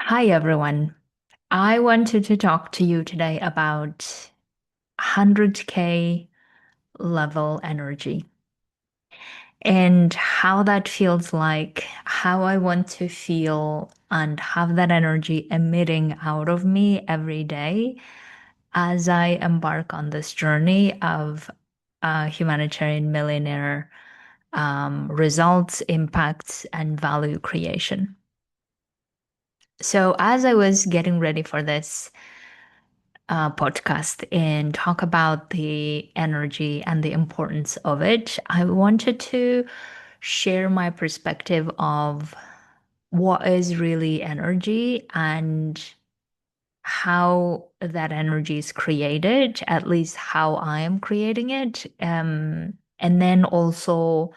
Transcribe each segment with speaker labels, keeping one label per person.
Speaker 1: Hi, everyone. I wanted to talk to you today about 100k level energy and how that feels like, how I want to feel, and have that energy emitting out of me every day as I embark on this journey of humanitarian millionaire results, impacts, and value creation. So, as I was getting ready for this, podcast and talk about the energy and the importance of it, I wanted to share my perspective of what is really energy and how that energy is created, at least how I am creating it. And then also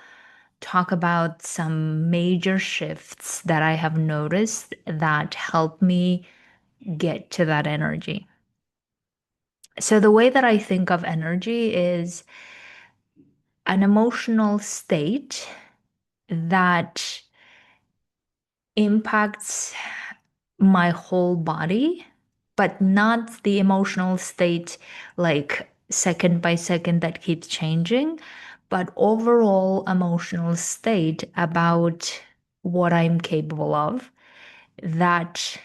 Speaker 1: talk about some major shifts that I have noticed that help me get to that energy. So, the way that I think of energy is an emotional state that impacts my whole body, but not the emotional state like second by second that keeps changing, but overall emotional state about what I'm capable of that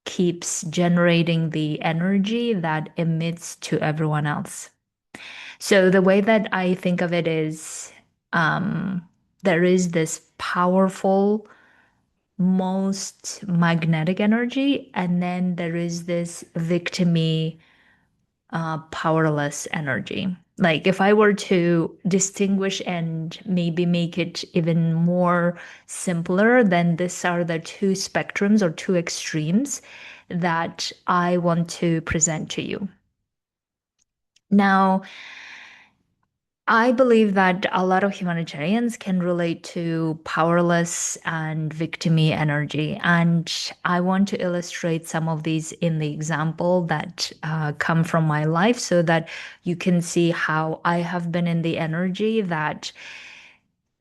Speaker 1: keeps generating the energy that emits to everyone else. So the way that I think of it is um, there is this powerful, most magnetic energy, and then there is this victimy, powerless energy. Like if I were to distinguish and maybe make it even more simpler, then these are the two spectrums or two extremes that I want to present to you. Now, I believe that a lot of humanitarians can relate to powerless and victimy energy. And I want to illustrate some of these in the example that come from my life so that you can see how I have been in the energy that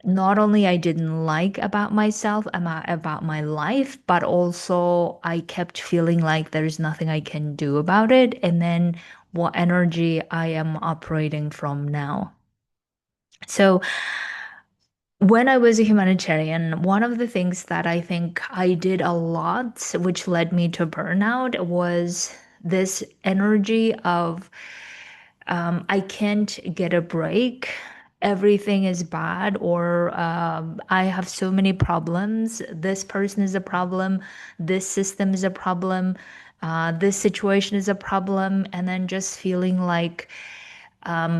Speaker 1: not only I didn't like about myself, about my life, but also I kept feeling like there's nothing I can do about it. And then what energy I am operating from now. So, when I was a humanitarian, one of the things that I think I did a lot, which led me to burnout, was this energy of I can't get a break. Everything is bad, or I have so many problems. This person is a problem. This system is a problem. This situation is a problem. And then just feeling like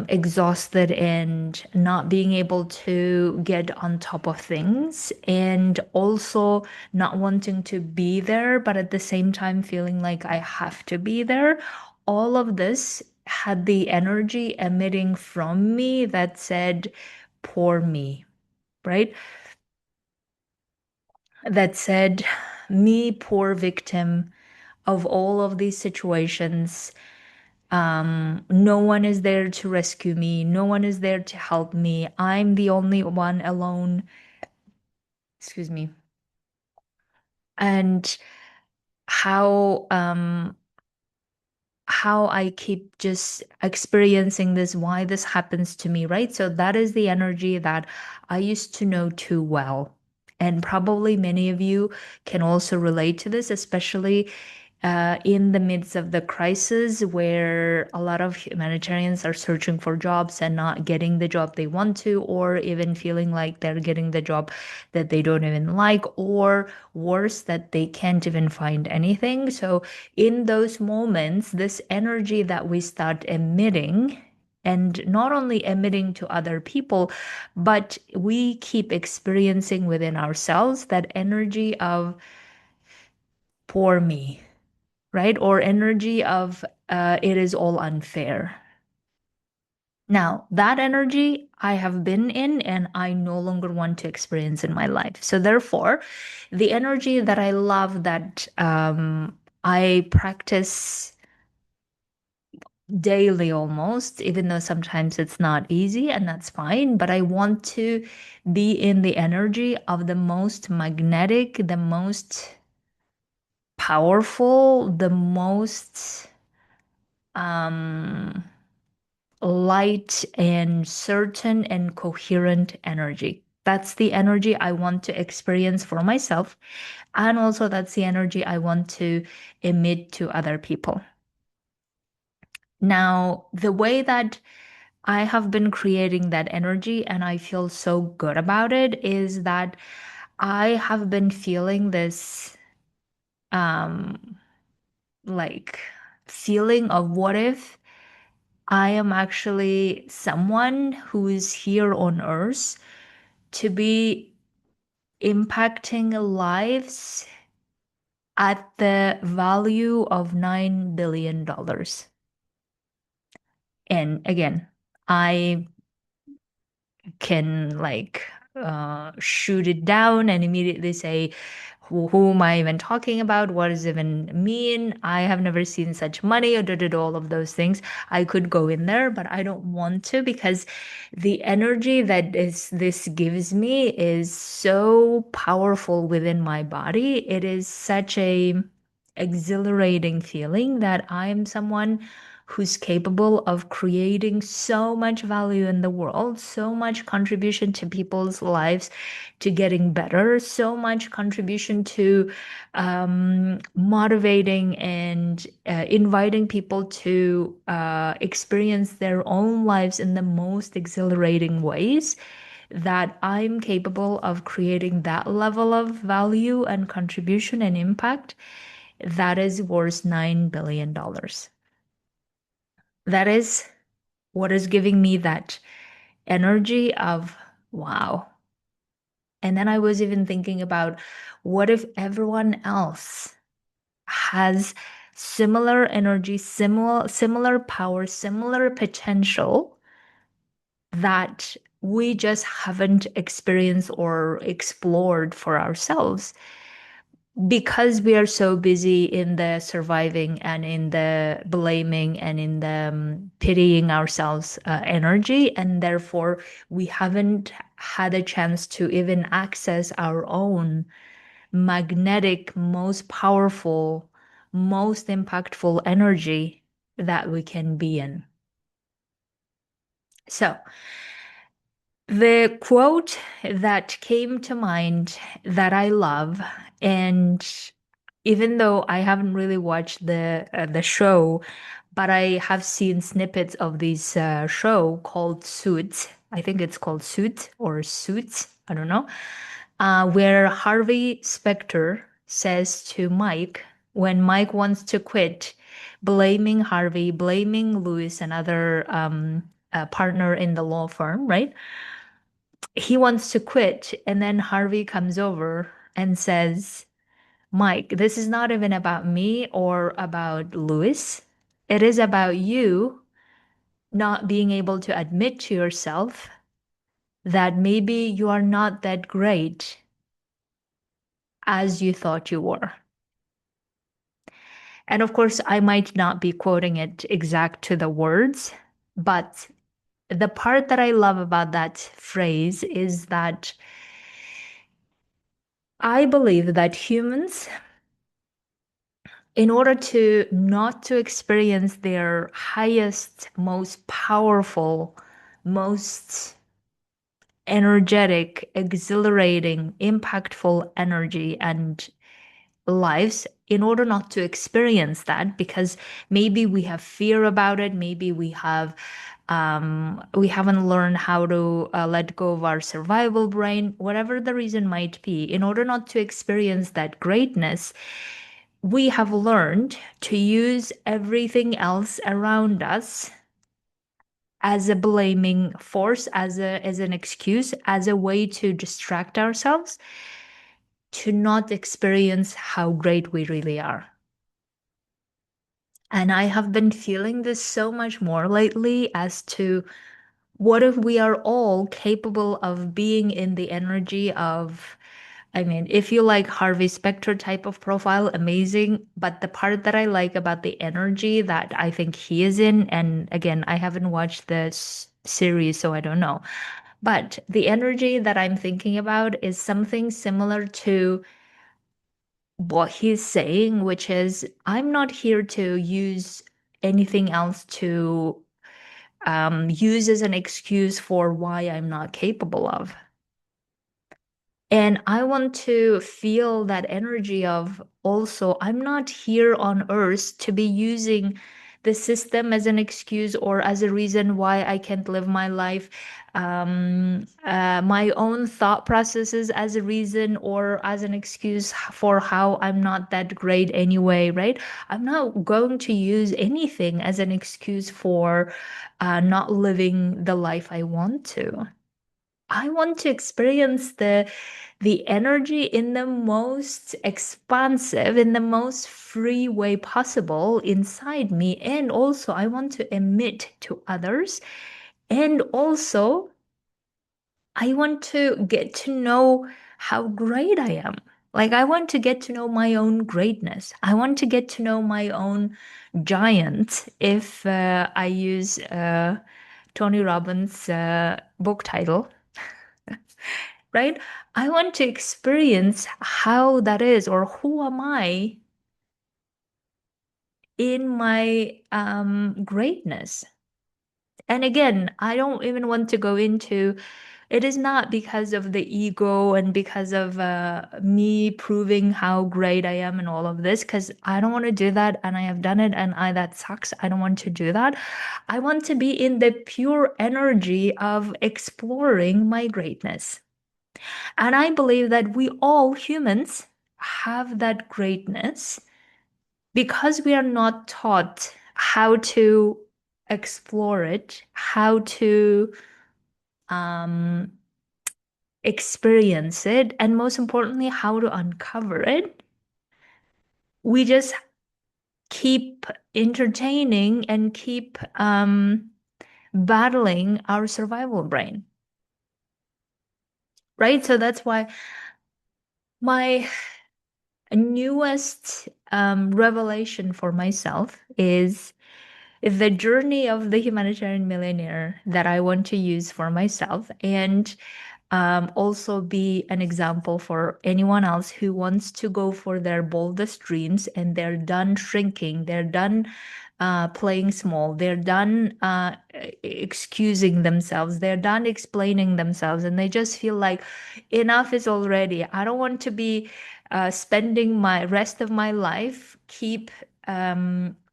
Speaker 1: exhausted and not being able to get on top of things, and also not wanting to be there, but at the same time feeling like I have to be there. All of this had the energy emitting from me that said, poor me, right? That said, me, poor victim of all of these situations. No one is there to rescue me. No one is there to help me. I'm the only one alone. Excuse me. And how how I keep just experiencing this, why this happens to me, right? So that is the energy that I used to know too well. And probably many of you can also relate to this, especially in the midst of the crisis where a lot of humanitarians are searching for jobs and not getting the job they want to, or even feeling like they're getting the job that they don't even like, or worse, that they can't even find anything. So, in those moments, this energy that we start emitting, and not only emitting to other people, but we keep experiencing within ourselves that energy of poor me, right? Or energy of it is all unfair. Now, that energy I have been in and I no longer want to experience in my life. So, therefore, the energy that I love, that I practice daily almost, even though sometimes it's not easy and that's fine, but I want to be in the energy of the most magnetic, the most powerful, the most um, light and certain and coherent energy. That's the energy I want to experience for myself. And also, that's the energy I want to emit to other people. Now, the way that I have been creating that energy and I feel so good about it is that I have been feeling this um like feeling of what if I am actually someone who is here on earth to be impacting lives at the value of $9 billion. And again, I can shoot it down and immediately say, who am I even talking about? What does it even mean? I have never seen such money or did all of those things. I could go in there, but I don't want to because the energy that this gives me is so powerful within my body. It is such a exhilarating feeling that I am someone who's capable of creating so much value in the world, so much contribution to people's lives, to getting better, so much contribution to motivating and inviting people to experience their own lives in the most exhilarating ways. That I'm capable of creating that level of value and contribution and impact that is worth $9 billion. That is what is giving me that energy of wow. And then I was even thinking about what if everyone else has similar energy, similar power, similar potential that we just haven't experienced or explored for ourselves because we are so busy in the surviving and in the blaming and in the pitying ourselves energy, and therefore we haven't had a chance to even access our own magnetic, most powerful, most impactful energy that we can be in. So, the quote that came to mind that I love, and even though I haven't really watched the show, but I have seen snippets of this show called Suits. I think it's called Suits or Suits. I don't know. Where Harvey Specter says to Mike when Mike wants to quit, blaming Harvey, blaming Lewis, another partner in the law firm, right? He wants to quit, and then Harvey comes over and says, Mike, this is not even about me or about Lewis. It is about you not being able to admit to yourself that maybe you are not that great as you thought you were. And of course, I might not be quoting it exact to the words, but the part that I love about that phrase is that I believe that humans, in order to not to experience their highest, most powerful, most energetic, exhilarating, impactful energy and lives, in order not to experience that, because maybe we have fear about it, maybe we haven't learned how to let go of our survival brain, whatever the reason might be, in order not to experience that greatness, we have learned to use everything else around us as a blaming force, as an excuse, as a way to distract ourselves, to not experience how great we really are. And I have been feeling this so much more lately as to what if we are all capable of being in the energy of, I mean, if you like Harvey Specter type of profile, amazing. But the part that I like about the energy that I think he is in, and again, I haven't watched this series, so I don't know. But the energy that I'm thinking about is something similar to what he's saying, which is, I'm not here to use anything else to use as an excuse for why I'm not capable of. And I want to feel that energy of also, I'm not here on earth to be using the system as an excuse or as a reason why I can't live my life, my own thought processes as a reason or as an excuse for how I'm not that great anyway, right? I'm not going to use anything as an excuse for not living the life I want to. I want to experience the energy in the most expansive, in the most free way possible inside me. And also, I want to emit to others. And also, I want to get to know how great I am. Like, I want to get to know my own greatness. I want to get to know my own giant, if I use Tony Robbins' book title, right? I want to experience how that is, or who am I in my greatness. And again, I don't even want to go into it is not because of the ego and because of me proving how great I am and all of this, because I don't want to do that and I have done it and I that sucks. I don't want to do that. I want to be in the pure energy of exploring my greatness. And I believe that we all humans have that greatness because we are not taught how to explore it, how to um, experience it, and most importantly, how to uncover it. We just keep entertaining and keep battling our survival brain, right? So that's why my newest revelation for myself is the journey of the humanitarian millionaire that I want to use for myself and also be an example for anyone else who wants to go for their boldest dreams and they're done shrinking, they're done playing small, they're done excusing themselves, they're done explaining themselves, and they just feel like enough is already. I don't want to be spending my rest of my life keep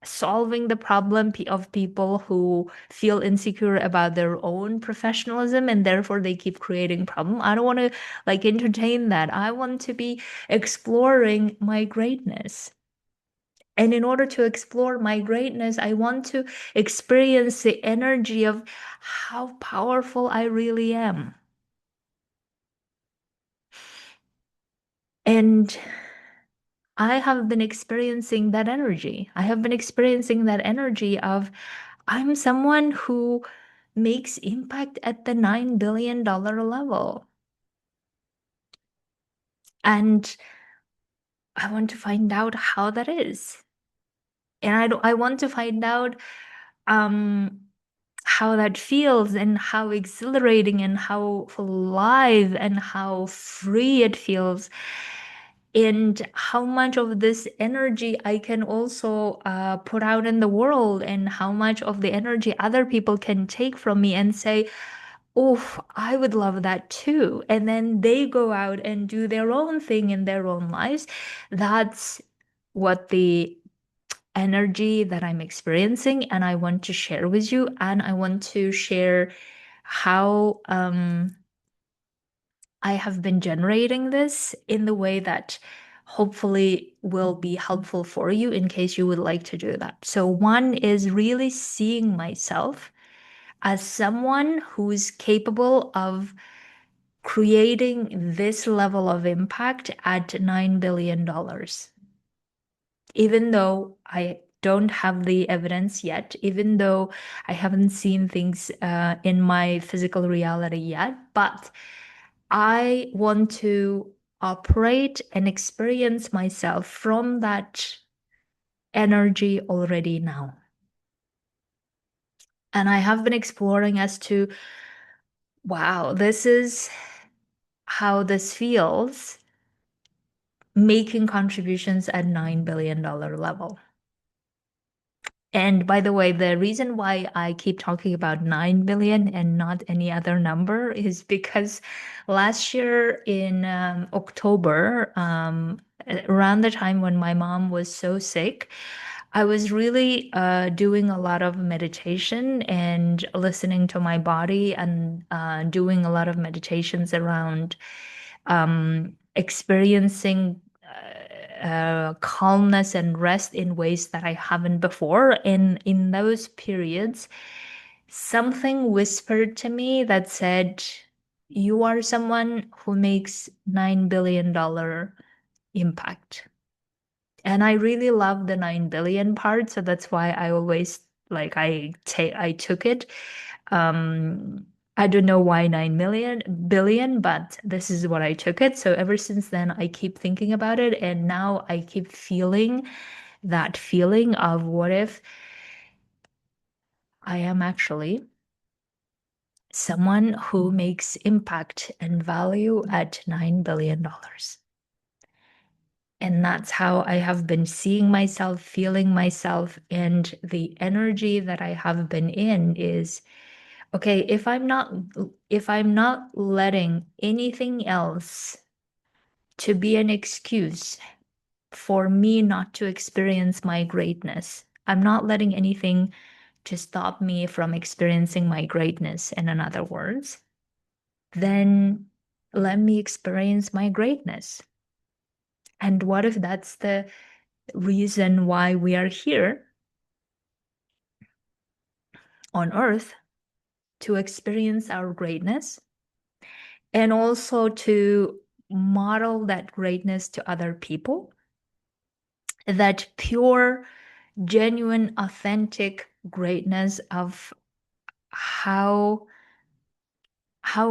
Speaker 1: solving the problem of people who feel insecure about their own professionalism and therefore they keep creating problem. I don't want to like entertain that. I want to be exploring my greatness. And in order to explore my greatness, I want to experience the energy of how powerful I really am. And I have been experiencing that energy. I have been experiencing that energy of I'm someone who makes impact at the $9 billion level. And I want to find out how that is. And I want to find out um how that feels and how exhilarating and how alive and how free it feels and how much of this energy I can also put out in the world and how much of the energy other people can take from me and say, oh, I would love that too. And then they go out and do their own thing in their own lives. That's what the energy that I'm experiencing, and I want to share with you. And I want to share how I have been generating this in the way that hopefully will be helpful for you in case you would like to do that. So, one is really seeing myself as someone who's capable of creating this level of impact at $9 billion. Even though I don't have the evidence yet, even though I haven't seen things in my physical reality yet, but I want to operate and experience myself from that energy already now. And I have been exploring as to, wow, this is how this feels making contributions at $9 billion level. And by the way, the reason why I keep talking about 9 billion and not any other number is because last year in October, around the time when my mom was so sick, I was really doing a lot of meditation and listening to my body and doing a lot of meditations around experiencing calmness and rest in ways that I haven't before. And in those periods, something whispered to me that said, "You are someone who makes $9 billion impact." And I really love the 9 billion part, so that's why I always like I took it. Um, I don't know why 9 million billion, but this is what I took it. So ever since then, I keep thinking about it, and now I keep feeling that feeling of what if I am actually someone who makes impact and value at $9 billion. And that's how I have been seeing myself, feeling myself, and the energy that I have been in is okay, if I'm not letting anything else to be an excuse for me not to experience my greatness, I'm not letting anything to stop me from experiencing my greatness, in other words, then let me experience my greatness. And what if that's the reason why we are here on earth, to experience our greatness and also to model that greatness to other people, that pure, genuine, authentic greatness of how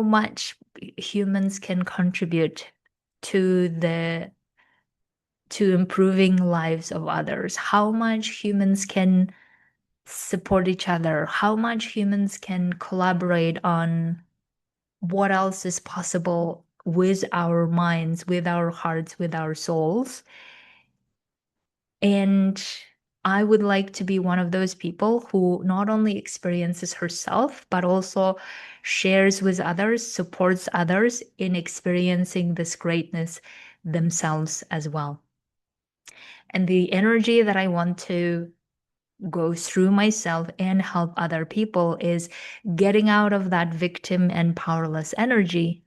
Speaker 1: much humans can contribute to the to improving lives of others, how much humans can support each other, how much humans can collaborate on what else is possible with our minds, with our hearts, with our souls. And I would like to be one of those people who not only experiences herself, but also shares with others, supports others in experiencing this greatness themselves as well. And the energy that I want to go through myself and help other people is getting out of that victim and powerless energy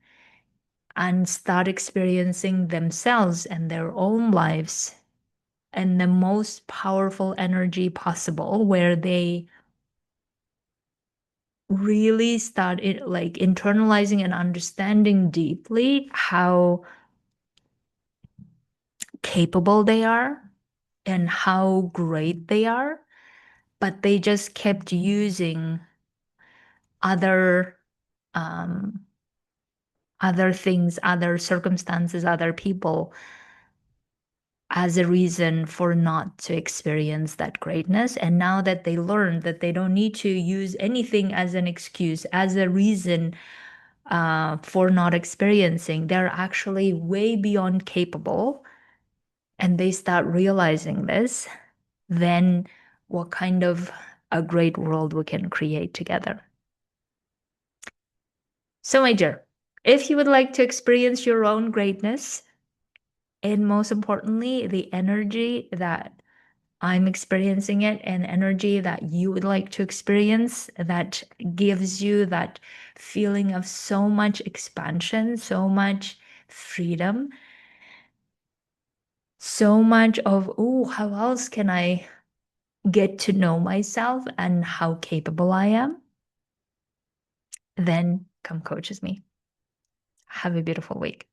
Speaker 1: and start experiencing themselves and their own lives and the most powerful energy possible, where they really start like internalizing and understanding deeply how capable they are and how great they are, but they just kept using other um, other things, other circumstances, other people as a reason for not to experience that greatness. And now that they learn that they don't need to use anything as an excuse, as a reason for not experiencing, they're actually way beyond capable, and they start realizing this, then what kind of a great world we can create together. So, my dear, if you would like to experience your own greatness, and most importantly, the energy that I'm experiencing it, and energy that you would like to experience that gives you that feeling of so much expansion, so much freedom, so much of, oh, how else can I get to know myself and how capable I am? Then come coach with me. Have a beautiful week.